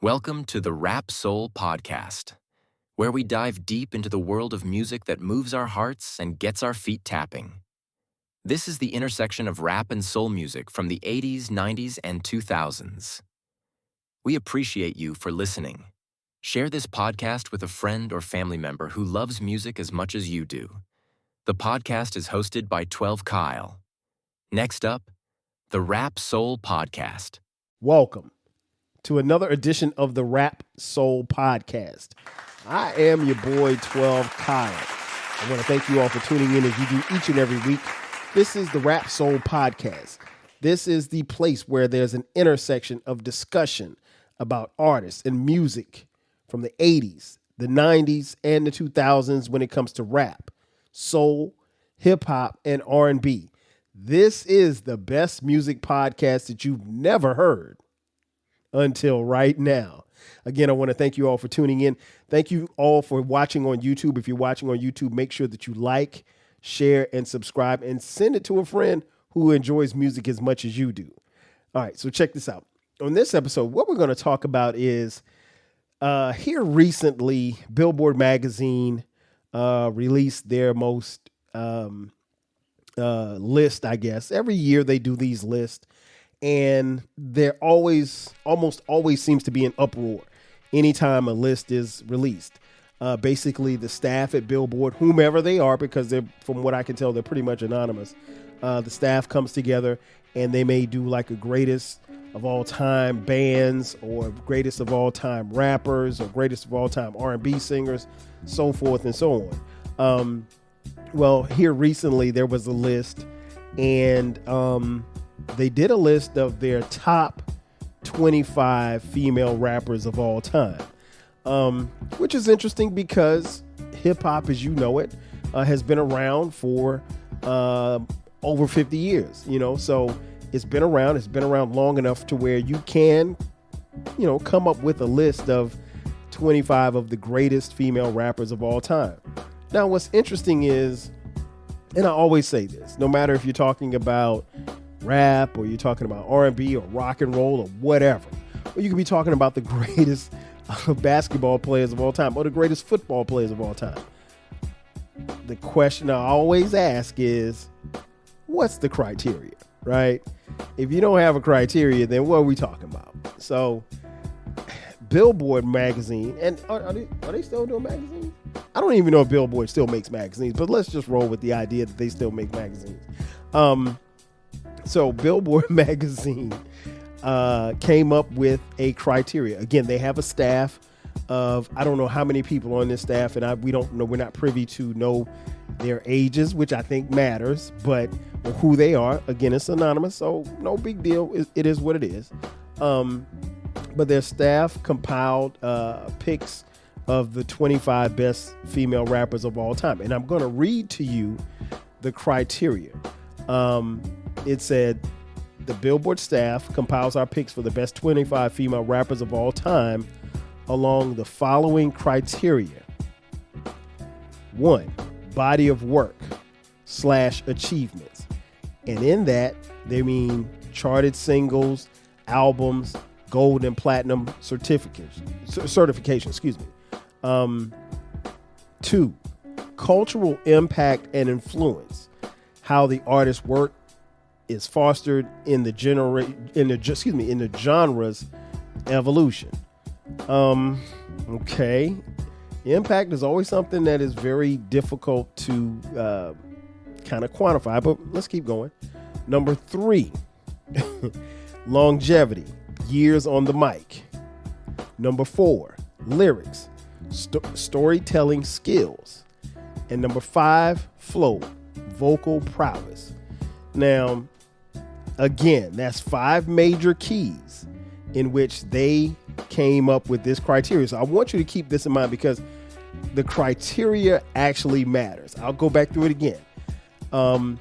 Welcome to the Rap Soul Podcast, where we dive deep into the world of music that moves our hearts and gets our feet tapping. This is the intersection of rap and soul music from the 80s, 90s, and 2000s. We appreciate you for listening. Share this podcast with a friend or family member who loves music as much as you do. The podcast is hosted by 12 Kyle. Next up, the Rap Soul Podcast. Welcome to another edition of the Rap Soul Podcast. I am your boy, 12 Kyle. I want to thank you all for tuning in as you do each and every week. This is the Rap Soul Podcast. This is the place where there's an intersection of discussion about artists and music from the 80s, the 90s, and the 2000s when it comes to rap, soul, hip-hop, and R&B. This is the best music podcast that you've never heard until right now. Again, I want to thank you all for tuning in. Thank you all for watching on YouTube. If you're watching on YouTube, make sure that you like, share, and subscribe, and send it to a friend who enjoys music as much as you do. All right, so check this out. On this episode, what we're going to talk about is here recently, Billboard magazine released their most list, I guess. Every year they do these lists. And there almost always seems to be an uproar anytime a list is released. Basically, the staff at Billboard, whomever they are, because they're, from what I can tell, they're pretty much anonymous. The staff comes together and they may do like a greatest of all time bands or greatest of all time rappers or greatest of all time R&B singers, so forth and so on. Well, here recently there was a list and they did a list of their top 25 female rappers of all time, which is interesting because hip hop, as you know it, has been around for over 50 years, so it's been around long enough to where you can, come up with a list of 25 of the greatest female rappers of all time. Now, what's interesting is, and I always say this, no matter if you're talking about rap or you're talking about R&B or rock and roll or whatever, or you could be talking about the greatest basketball players of all time or the greatest football players of all time. The question I always ask is, what's the criteria, right? If you don't have a criteria, then what are we talking about? So Billboard magazine, and are they still doing magazines? I don't even know if Billboard still makes magazines, but let's just roll with the idea that they still make magazines. So Billboard magazine came up with a criteria. Again, they have a staff of, I don't know how many people on this staff, and we don't know, we're not privy to know their ages, which I think matters, but who they are. Again, it's anonymous, so no big deal. It is what it is. But their staff compiled picks of the 25 best female rappers of all time. And I'm going to read to you the criteria. It said, the Billboard staff compiles our picks for the best 25 female rappers of all time along the following criteria. 1, body of work / achievements. And in that, they mean charted singles, albums, gold and platinum certification, 2, cultural impact and influence. How the artist's work is fostered in the genre's evolution. Okay. Impact is always something that is very difficult to kind of quantify, but let's keep going. Number 3, longevity, years on the mic. Number 4, lyrics, storytelling skills. And number 5, flow, vocal prowess. Now, again, that's 5 major keys in which they came up with this criteria. So I want you to keep this in mind because the criteria actually matters. I'll go back through it again. 1,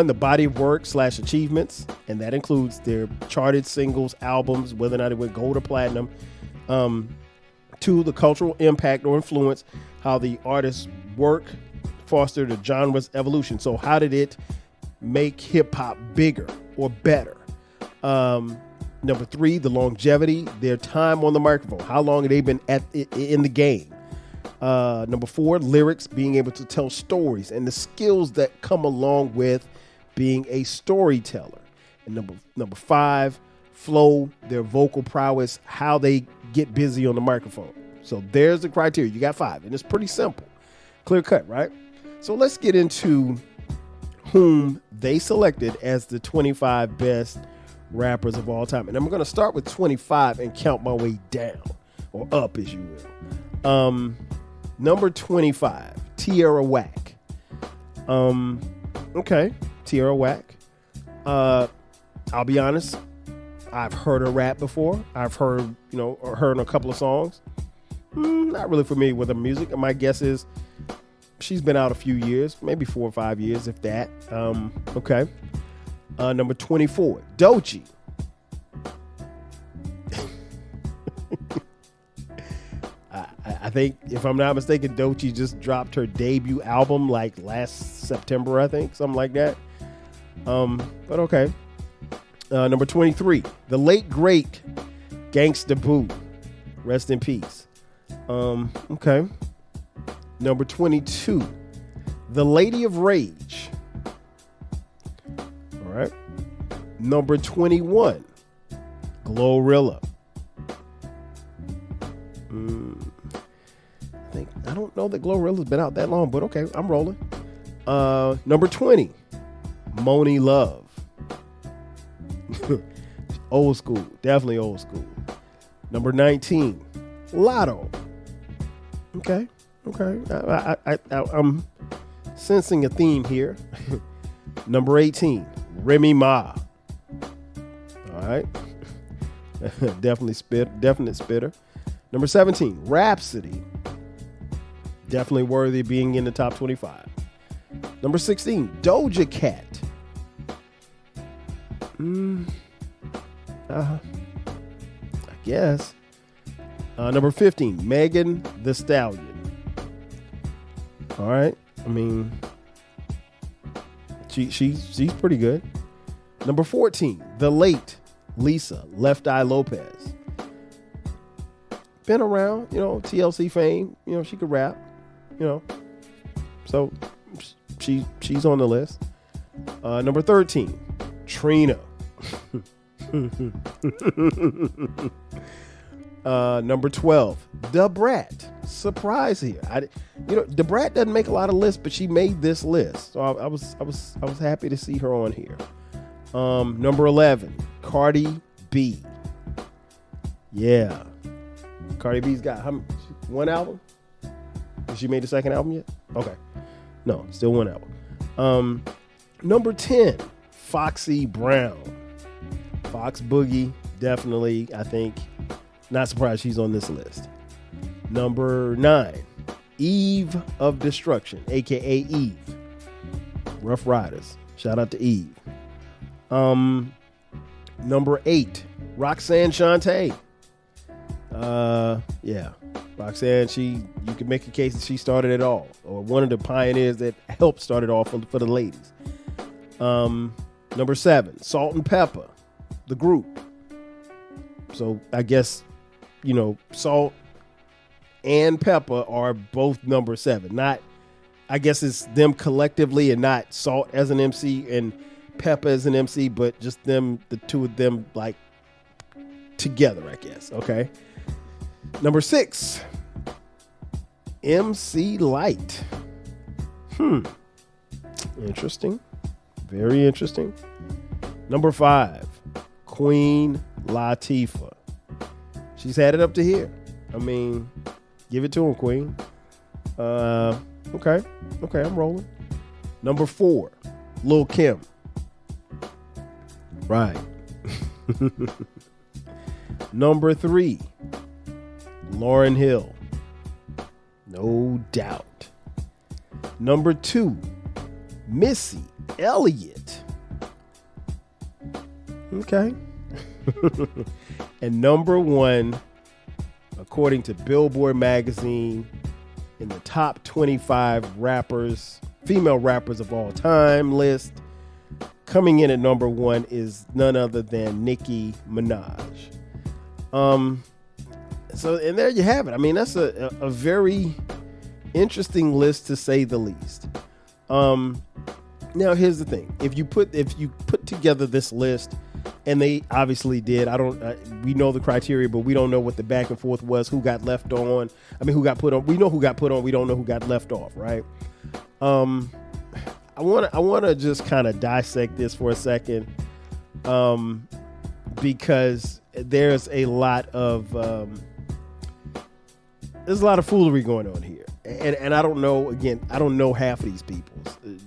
the body of work / achievements, and that includes their charted singles, albums, whether or not it went gold or platinum. 2, the cultural impact or influence, how the artist's work fostered a genre's evolution. So how did it make hip hop bigger or better? Number 3, the longevity, their time on the microphone. How long have they been in the game? Number 4, lyrics, being able to tell stories and the skills that come along with being a storyteller. And number 5, flow, their vocal prowess, how they get busy on the microphone. So there's the criteria. You got 5, and it's pretty simple. Clear cut, right? So let's get into whom they selected as the 25 best rappers of all time. And I'm going to start with 25 and count my way down, or up, as you will. Number 25, Tierra Whack. Okay, Tierra Whack. I'll be honest, I've heard her rap before. I've heard her in a couple of songs. Not really familiar with her music. My guess is she's been out a few years, maybe 4 or 5 years, if that. Okay. Number 24, Doechii. I think, if I'm not mistaken, Doechii just dropped her debut album like last September, I think, something like that. But okay. Number 23, the late great Gangsta Boo. Rest in peace. Okay. Number 22, the Lady of Rage. All right. Number 21, Glorilla. I don't know that Glorilla's been out that long, but okay, I'm rolling. Number 20, Moni Love. Old school, definitely old school. Number 19, Lotto. Okay. I'm sensing a theme here. Number 18, Remy Ma. All right. Definite spitter. Number 17, Rhapsody. Definitely worthy of being in the top 25. Number 16, Doja Cat. I guess. Number 15, Megan Thee Stallion. All right. I mean, she's pretty good. Number 14, the late Lisa Left Eye Lopez. Been around, TLC fame. She could rap. So she's on the list. Number 13, Trina. Number 12, Da Brat. Surprise here. Da Brat doesn't make a lot of lists, but she made this list, so I was happy to see her on here. Number 11, Cardi B. Yeah, Cardi B's got one album. Has she made the second album yet? Okay, no, still one album. Number 10, Foxy Brown. Fox Boogie, definitely, I think. Not surprised she's on this list. Number 9, Eve of Destruction, a.k.a. Eve. Rough Riders. Shout out to Eve. Number 8, Roxanne Shante. Yeah. Roxanne, you can make a case that she started it all, or one of the pioneers that helped start it all for the ladies. Number 7, Salt and Pepper, the group. So I guess, Salt and Pepper are both number 7. Not, I guess it's them collectively and not Salt as an MC and Pepper as an MC, but just them, the two of them, like, together, I guess. Okay. Number 6, MC Light. Interesting. Very interesting. Number 5, Queen Latifah. She's had it up to here. I mean, give it to him, Queen. Okay, I'm rolling. Number 4, Lil' Kim. Right. Number 3, Lauryn Hill. No doubt. Number 2, Missy Elliott. Okay. And number 1, according to Billboard magazine, in the top 25 rappers, female rappers of all time list, coming in at number 1 is none other than Nicki Minaj. So, and there you have it. I mean, that's a very interesting list to say the least. Now here's the thing: if you put together this list, and they obviously did. We know the criteria, but we don't know what the back and forth was. Who got left on? I mean, who got put on? We know who got put on. We don't know who got left off, right? I want to just kind of dissect this for a second, because there's a lot of foolery going on here, and I don't know. Again, I don't know half of these people,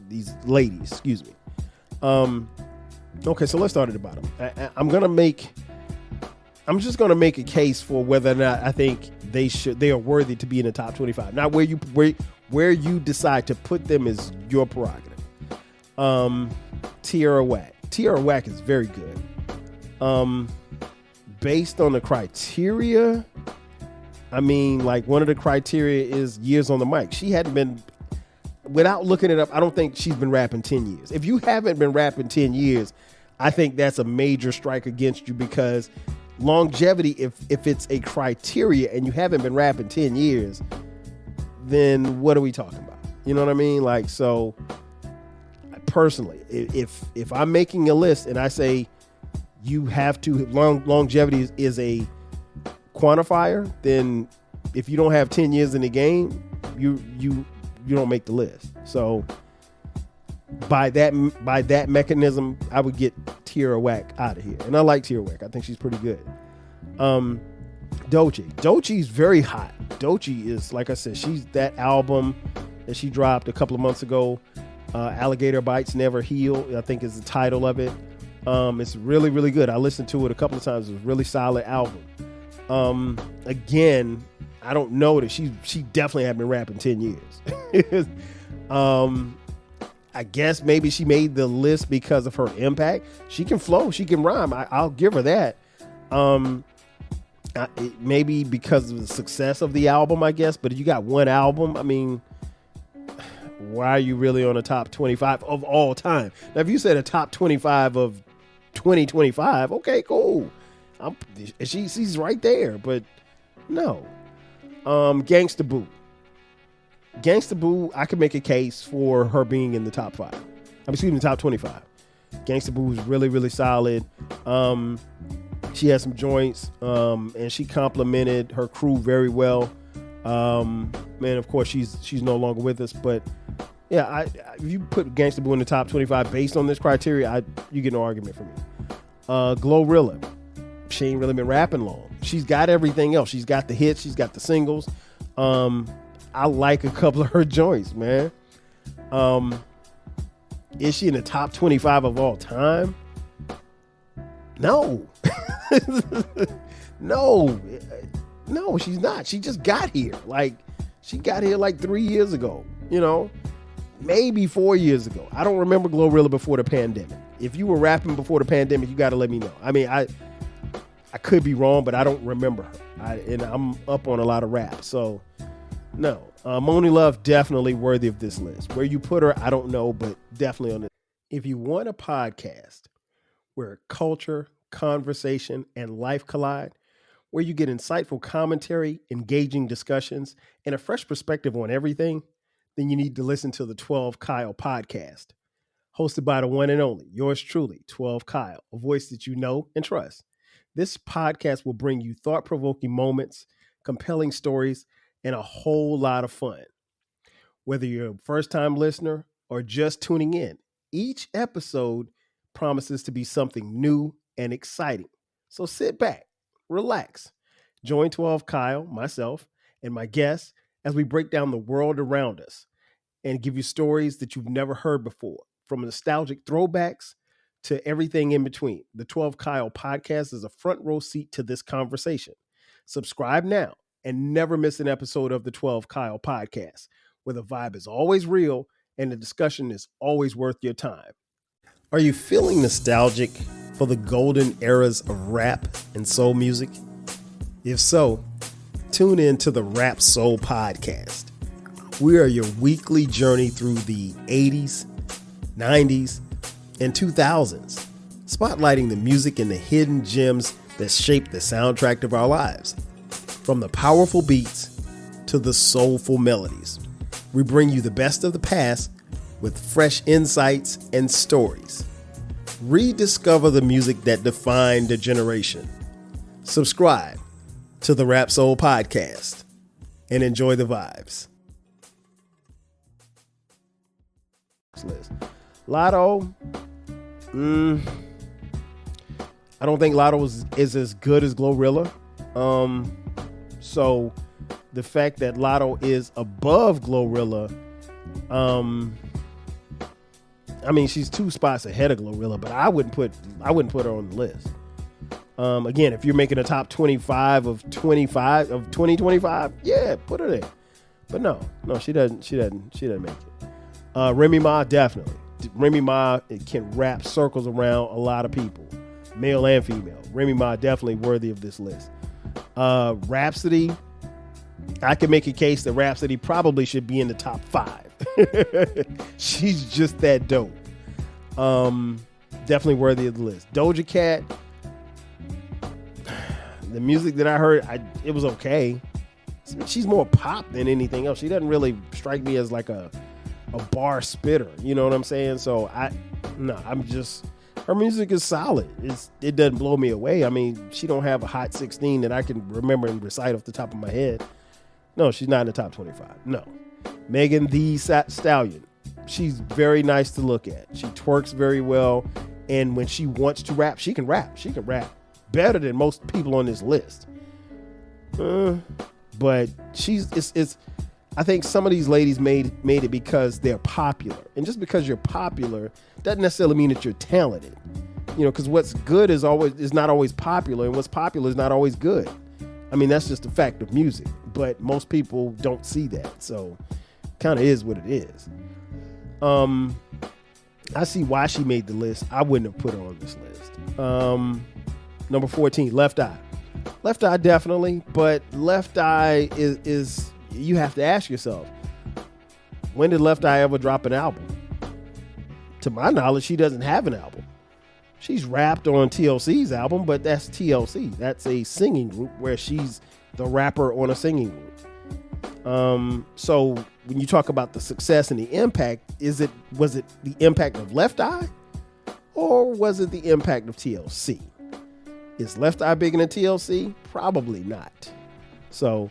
these ladies. Excuse me. Okay, so let's start at the bottom. I'm just gonna make a case for whether or not I think they are worthy to be in the top 25. Not where you decide to put them is your prerogative. Tierra Whack. Tierra Whack is very good. Based on the criteria, I mean, like, one of the criteria is years on the mic. She hadn't been, without looking it up, I don't think she's been rapping 10 years. If you haven't been rapping 10 years, I think that's a major strike against you, because longevity, if it's a criteria and you haven't been rapping 10 years, then what are we talking about? You know what I mean? Like, so personally, if I'm making a list and I say you have to, longevity is a quantifier, then if you don't have 10 years in the game, you don't make the list. So by that mechanism, I would get Tierra Whack out of here. And I like Tierra Whack. I think she's pretty good. Doechie's very hot. Doechie is, like I said, she's that album that she dropped a couple of months ago. Alligator Bites Never Heal, I think is the title of it. It's really, really good. I listened to it a couple of times. It was a really solid album. Again, I don't know that she definitely had been rapping 10 years. I guess maybe she made the list because of her impact. She can flow, she can rhyme. I'll give her that. Maybe because of the success of the album, I guess. But if you got one album, I mean, why are you really on a top 25 of all time? Now, if you said a top 25 of 2025, okay, cool. She's right there, but no. Gangsta Boo. Gangsta Boo, I could make a case for her being in the top 5. The top 25. Gangsta Boo is really, really solid. She had some joints, and she complimented her crew very well. And of course, she's no longer with us, but yeah, if you put Gangsta Boo in the top 25 based on this criteria, you get no argument from me. Glorilla, she ain't really been rapping long. She's got everything else. She's got the hits. She's got the singles. I like a couple of her joints, man. Is she in the top 25 of all time? No. No, she's not. She just got here. She got here 3 years ago, maybe 4 years ago. I don't remember Glorilla before the pandemic. If you were rapping before the pandemic, you got to let me know. I mean, I could be wrong, but I don't remember her. And I'm up on a lot of rap. So, no. Moni Love, definitely worthy of this list. Where you put her, I don't know, but definitely on it. If you want a podcast where culture, conversation, and life collide, where you get insightful commentary, engaging discussions, and a fresh perspective on everything, then you need to listen to the 12 Kyle podcast. Hosted by the one and only, yours truly, 12 Kyle, a voice that you know and trust. This podcast will bring you thought-provoking moments, compelling stories, and a whole lot of fun. Whether you're a first-time listener or just tuning in, each episode promises to be something new and exciting. So sit back, relax, join 12 Kyle, myself, and my guests as we break down the world around us and give you stories that you've never heard before, from nostalgic throwbacks to everything in between. The 12 Kyle podcast is a front row seat to this conversation. Subscribe now and never miss an episode of the 12 Kyle podcast, where the vibe is always real and the discussion is always worth your time. Are you feeling nostalgic for the golden eras of rap and soul music? If so, tune in to the Rap Soul podcast. We are your weekly journey through the 80s, 90s, and 2000s, spotlighting the music and the hidden gems that shaped the soundtrack of our lives. From the powerful beats to the soulful melodies, we bring you the best of the past with fresh insights and stories. Rediscover the music that defined a generation. Subscribe to the Rap Soul Podcast and enjoy the vibes. Lotto, I don't think Lotto is as good as Glorilla. So the fact that Lotto is above Glorilla, I mean, she's 2 spots ahead of Glorilla, but I wouldn't put her on the list. Again, if you're making a top 25 of 2025, yeah, put her there. But no, she doesn't make it. Remy Ma, definitely. Remy Ma can wrap circles around a lot of people, male and female. Remy Ma definitely worthy of this list. Rhapsody, I can make a case that Rhapsody probably should be in the top 5. She's just that dope. Definitely worthy of the list. Doja Cat, the music that I heard, it was okay. She's more pop than anything else. She doesn't really strike me as like a bar spitter. You know what I'm saying? So her music is solid. It doesn't blow me away. I mean, she don't have a hot 16 that I can remember and recite off the top of my head. No, she's not in the top 25. No. Megan Thee Stallion. She's very nice to look at. She twerks very well. And when she wants to rap, she can rap. She can rap better than most people on this list. But I think some of these ladies made it because they're popular. And just because you're popular doesn't necessarily mean that you're talented. You know, because what's good is not always popular, and what's popular is not always good. I mean, that's just a fact of music. But most people don't see that. So kind of is what it is. I see why she made the list. I wouldn't have put her on this list. Number 14, Left Eye. Left Eye definitely, but Left Eye is you have to ask yourself, when did Left Eye ever drop an album? To my knowledge, she doesn't have an album. She's rapped on TLC's album, but that's TLC. That's a singing group where she's the rapper on a singing group. So when you talk about the success and the impact, was it the impact of Left Eye, or was it the impact of TLC? Is Left Eye bigger than TLC? Probably not. So,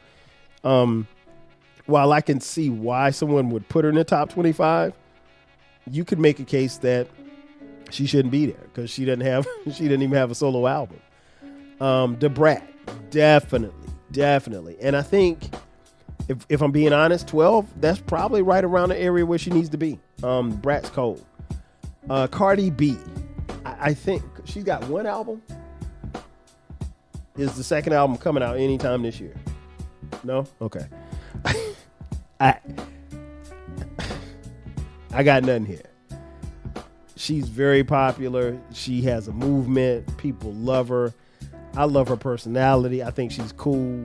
while I can see why someone would put her in the top 25, you could make a case that she shouldn't be there because she didn't even have a solo album. Da Brat, definitely. And I think if I'm being honest, 12, that's probably right around the area where she needs to be. Brat's cold. Cardi B, I think she's got one album. Is the second album coming out anytime this year? No? Okay. I got nothing here. She's very popular. She has a movement. People love her. I love her personality. I think she's cool.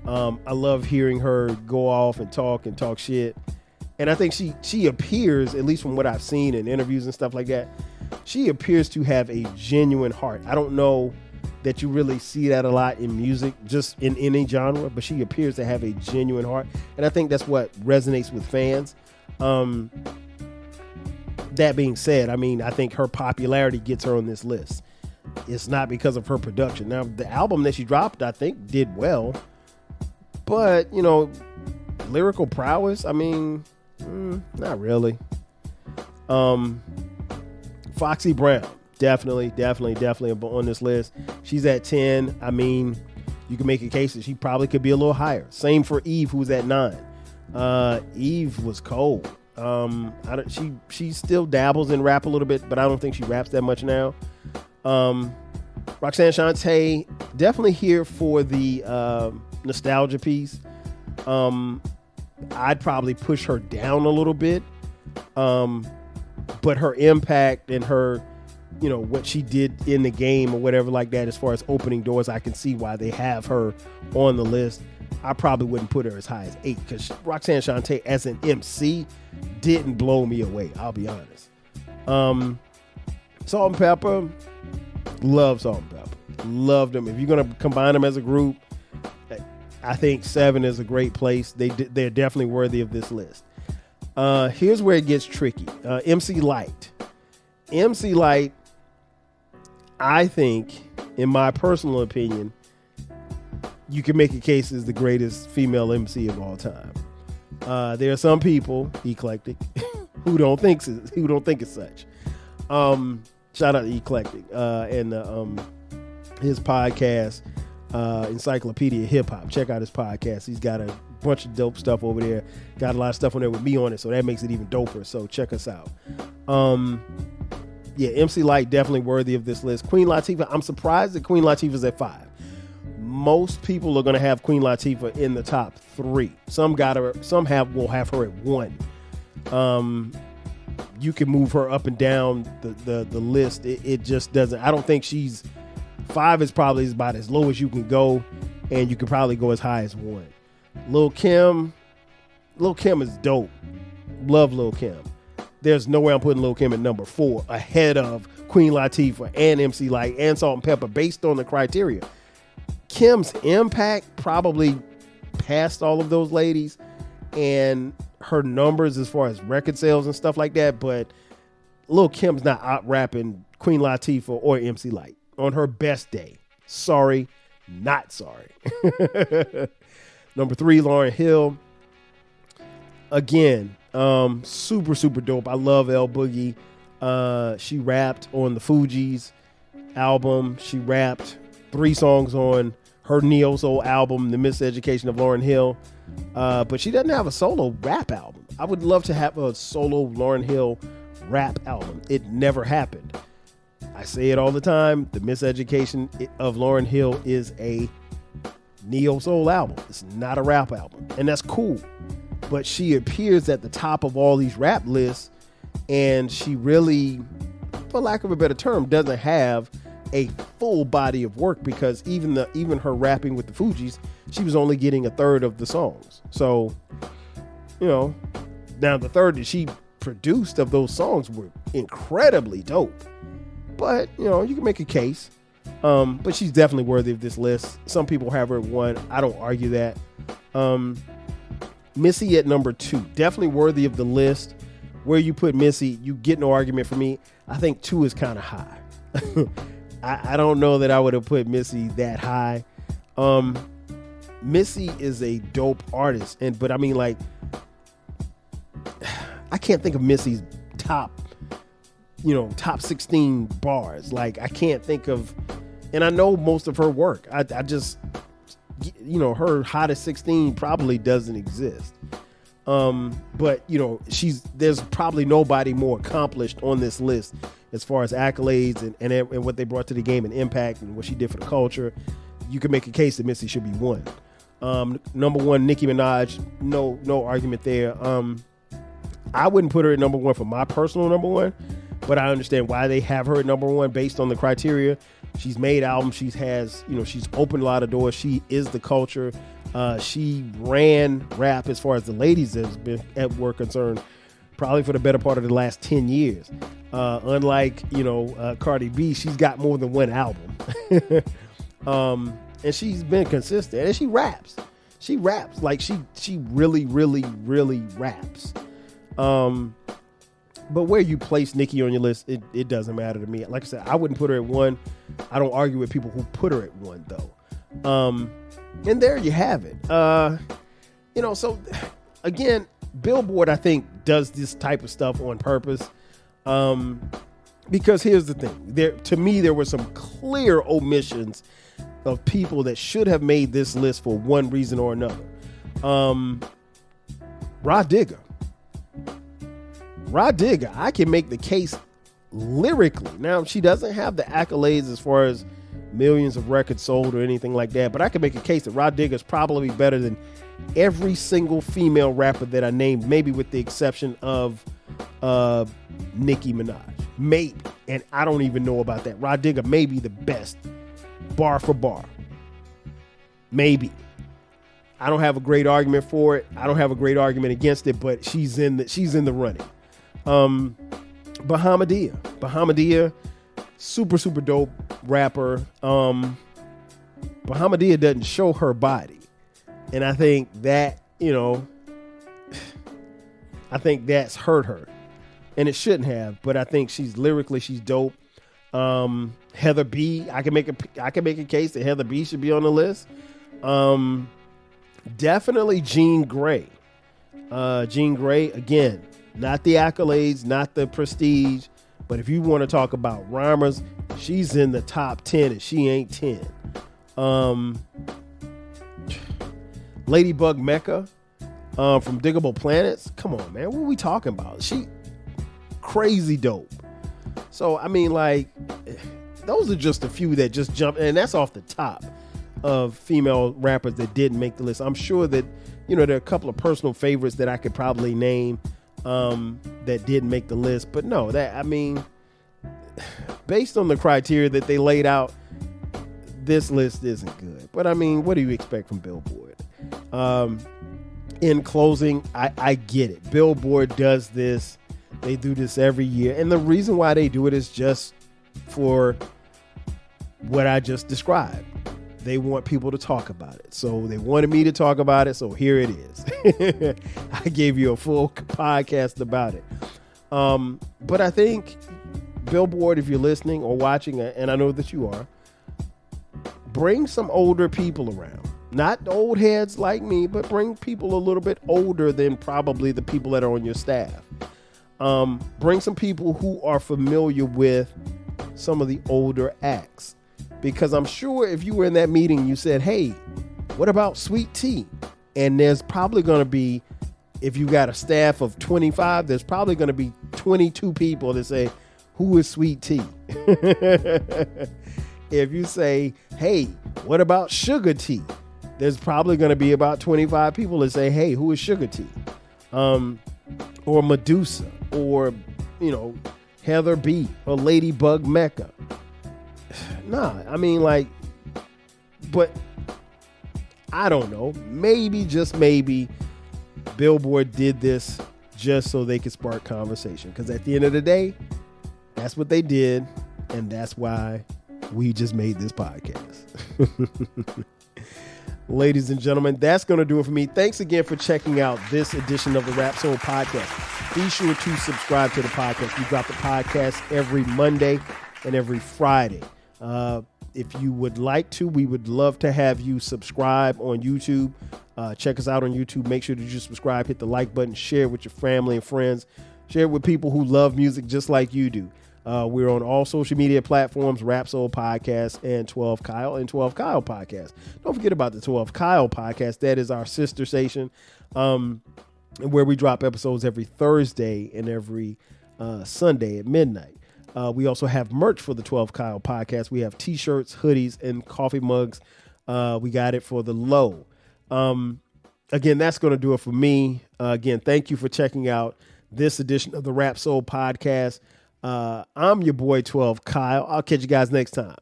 I love hearing her go off and talk shit. And I think she appears, at least from what I've seen in interviews and stuff like that, she appears to have a genuine heart. I don't know that you really see that a lot in music, just in any genre, but she appears to have a genuine heart. And I think that's what resonates with fans. That being said, I mean, I think her popularity gets her on this list. It's not because of her production. Now, the album that she dropped, I think, did well. But, you know, lyrical prowess, I mean, not really. Foxy Brown, definitely on this list. She's at 10. I mean, you can make a case that she probably could be a little higher. Same for Eve, who's at 9. Eve was cold. She still dabbles in rap a little bit, but I don't think she raps that much now. Roxanne Shante, definitely here for the nostalgia piece. I'd probably push her down a little bit. But her impact and her, you know, what she did in the game or whatever like that, as far as opening doors, I can see why they have her on the list. I probably wouldn't put her as high as 8 because Roxanne Shante as an MC didn't blow me away. I'll be honest. Salt and Pepper, love Salt and Pepper. Love them. If you're going to combine them as a group, I think 7 is a great place. They're definitely worthy of this list. Here's where it gets tricky. MC Lyte. MC Lyte, I think, in my personal opinion, you can make a case as the greatest female MC of all time. There are some people, eclectic, who don't think it's such. Shout out to Eclectic and his podcast, Encyclopedia Hip Hop. Check out his podcast. He's got a bunch of dope stuff over there. Got a lot of stuff on there with me on it, so that makes it even doper. So check us out. Yeah, MC Lyte definitely worthy of this list. Queen Latifah, I'm surprised that Queen Latifah's at 5. Most people are going to have Queen Latifah in the top 3. Some will have her at 1. You can move her up and down the list. It just doesn't. I don't think 5 is probably about as low as you can go, and you can probably go as high as 1. Lil' Kim is dope. Love Lil' Kim. There's no way I'm putting Lil' Kim at number 4 ahead of Queen Latifah and MC Lyte and Salt and Pepper based on the criteria. Kim's impact probably passed all of those ladies and her numbers as far as record sales and stuff like that, but Lil' Kim's not out rapping Queen Latifah or MC Lyte on her best day. Sorry, not sorry. Number 3, Lauryn Hill. Again, super, super dope. I love L Boogie. She rapped on the Fugees album. She rapped 3 songs on her Neo Soul album, The Miseducation of Lauryn Hill. But she doesn't have a solo rap album. I would love to have a solo Lauryn Hill rap album. It never happened. I say it all the time. The Miseducation of Lauryn Hill is a Neo Soul album. It's not a rap album. And that's cool. But she appears at the top of all these rap lists, and she really, for lack of a better term, doesn't have a full body of work, because even her rapping with the Fugees, she was only getting a third of the songs. So, now the third that she produced of those songs were incredibly dope. But, you can make a case. But she's definitely worthy of this list. Some people have her at 1. I don't argue that. Missy at number 2, definitely worthy of the list. Where you put Missy, you get no argument from me. I think 2 is kind of high. I don't know that I would have put Missy that high. Missy is a dope artist, but I mean, like, I can't think of Missy's top 16 bars. Like, I can't think of, and I know most of her work. I just, her hottest 16 probably doesn't exist. But there's probably nobody more accomplished on this list as far as accolades and what they brought to the game and impact and what she did for the culture. You can make a case that Missy should be 1. Number 1, Nicki Minaj. No argument there. I wouldn't put her at number 1 for my personal number 1, but I understand why they have her at number 1 based on the criteria. She's made albums. She's opened a lot of doors. She is the culture. She ran rap as far as the ladies were concerned, probably for the better part of the last 10 years. Unlike, Cardi B, she's got more than 1 album. And she's been consistent. And she raps. She raps. Like, she really, really, really raps. But where you place Nicki on your list, it doesn't matter to me. Like I said, I wouldn't put her at 1. I don't argue with people who put her at 1, though. And there you have it. So again, Billboard, I think, does this type of stuff on purpose. Because here's the thing. To me, there were some clear omissions of people that should have made this list for one reason or another. Rah Digga, I can make the case lyrically. Now, she doesn't have the accolades as far as millions of records sold or anything like that, but I can make a case that Rah Digga is probably better than every single female rapper that I named, maybe with the exception of Nicki Minaj. Maybe. And I don't even know about that. Rah Digga may be the best bar for bar. Maybe. I don't have a great argument for it. I don't have a great argument against it, but she's in the running. Bahamadia. Super, super dope rapper. Bahamadia doesn't show her body. And I think that, I think that's hurt her. And it shouldn't have, but I think she's dope. Heather B, I can make a case that Heather B should be on the list. Definitely Jean Grey. Jean Grey, again, not the accolades, not the prestige, but if you want to talk about rhymers, she's in the top 10 and she ain't 10. Ladybug Mecca from Diggable Planets. Come on, man. What are we talking about? She crazy dope. So, I mean, like, those are just a few that just jump, and that's off the top of female rappers that didn't make the list. I'm sure that, there are a couple of personal favorites that I could probably name that didn't make the list. But no, based on the criteria that they laid out, this list isn't good. But I mean, what do you expect from Billboard? In closing, I get it. Billboard does this. They do this every year. And the reason why they do it is just for what I just described. They want people to talk about it. So they wanted me to talk about it. So here it is. I gave you a full podcast about it. But I think Billboard, if you're listening or watching, and I know that you are, bring some older people around. Not old heads like me, but bring people a little bit older than probably the people that are on your staff. Bring some people who are familiar with some of the older acts. Because I'm sure if you were in that meeting, you said, hey, what about Sweet Tea? And there's probably going to be, if you got a staff of 25, there's probably going to be 22 people that say, who is Sweet Tea? If you say, hey, what about Sugar Tea? There's probably going to be about 25 people that say, hey, who is Sugar Tea? Or Medusa, or, Heather B, or Ladybug Mecca. Nah, I mean, like, but I don't know. Maybe, just maybe, Billboard did this just so they could spark conversation. Because at the end of the day, that's what they did. And that's why we just made this podcast. Ladies and gentlemen, that's going to do it for me. Thanks again for checking out this edition of the Rap Soul Podcast. Be sure to subscribe to the podcast. We drop the podcast every Monday and every Friday. If you would like to, we would love to have you subscribe on YouTube. Check us out on YouTube. Make sure that you subscribe, hit the like button, share it with your family and friends. Share it with people who love music just like you do. We're on all social media platforms, Rap Soul Podcast and 12 Kyle and 12 Kyle Podcast. Don't forget about the 12 Kyle Podcast. That is our sister station, where we drop episodes every Thursday and every Sunday at midnight. We also have merch for the 12 Kyle Podcast. We have t-shirts, hoodies, and coffee mugs. We got it for the low. Again, that's going to do it for me. Again, thank you for checking out this edition of the Rap Soul Podcast. I'm your boy 12 Kyle. I'll catch you guys next time.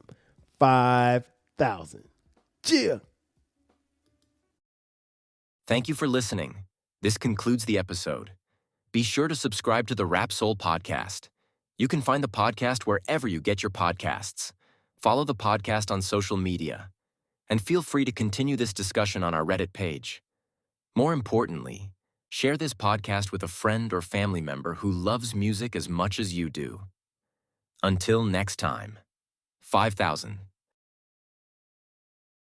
5,000. Cheer. Thank you for listening. This concludes the episode. Be sure to subscribe to the Rap Soul Podcast. You can find the podcast wherever you get your podcasts. Follow the podcast on social media. And feel free to continue this discussion on our Reddit page. More importantly, share this podcast with a friend or family member who loves music as much as you do. Until next time, 5,000.